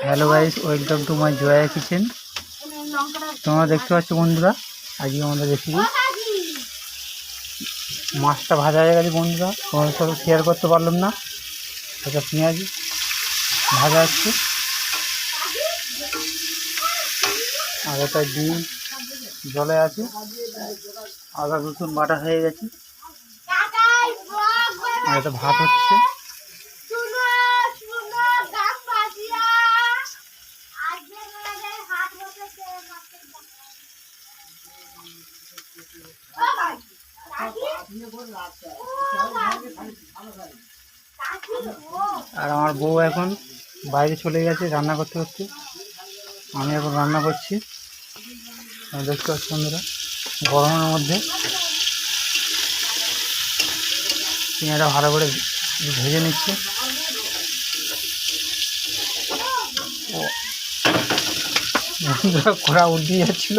Hello guys, welcome to my Joya kitchen. তোমরা দেখতে পাচ্ছ বন্ধুরা, আজকে আমাদের রেসিপি মাছটা ভাজা হয়ে গেছে বন্ধুরা। তোমাদের সাথে শেয়ার করতে পারলাম না। এটা পেঁয়াজ ভাজা হচ্ছে আর এটা ডিম জলে আছে, আদা রসুন বাটা হয়ে গেছে আর এটা ভাত হচ্ছে। আর আমার বউ এখন বাইরে চলে গেছে রান্না করতে করতে। আমি এখন রান্না করছি। দেখতে পাচ্ছি বন্ধুরা, গরমের মধ্যে পেঁয়াজটা ভালো করে ভেজে নিচ্ছে। বন্ধুরা কড়া উল্টে যাচ্ছিল,